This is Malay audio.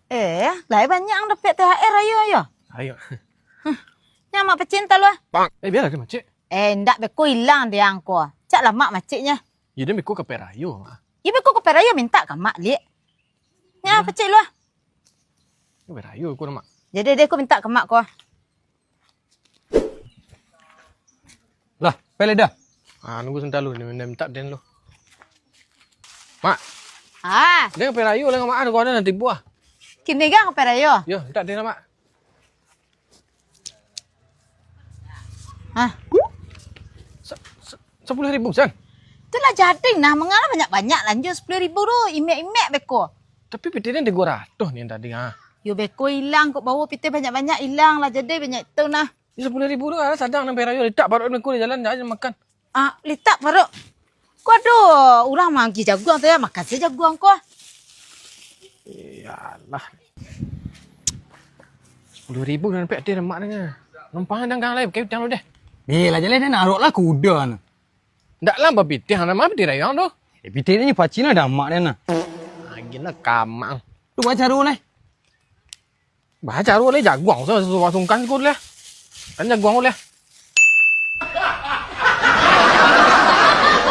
Lai banyak yang dapat THR ayo ayo. Ayo. Nya mak pecinta lu. Biarlah dia macik. Ndak beko hilang dia angko. Cak lah mak maciknya. Ya dia mikir ke perayu. Ya beko ke perayo minta ke mak liek. Nya pecik lu. Ke perayu aku nama. Jadi dia aku minta ke mak ko. Lah, pele dah. Nunggu sebentar lu, dia minta den lu. Mak, dia ke perayu lah mak kau ada nanti buah. Kini kan ke perayo. Yo, minta den mak. 10.000 san. Itulah jadi nah mengalah banyak-banyak lanjut 10.000 tu. Imek-imek beko. Tapi piti dia 200 nih yang tadi Yo beko hilang kok bawa piti banyak-banyak hilang lah jadi banyak itu nah. Ini 10.000 tu ada sadang nang perayu letak baru aku di jalan aja makan. Letak baru. Kau aduh, orang mangki jaguang tu ya makan saja jaguang kau. Iyalah. 10.000 dan pek dia mak dia. Numpang dang lain ke jangan lu deh. Lah jalan dia narok lah kuda na. Ndak lama piti hang nama piti rayang tu. Piti ni pacina dah mak dia na. Gila kamang. Tu baca ru lah. Baca ru le jaguang so sungkan ku le. Kan jaguang le.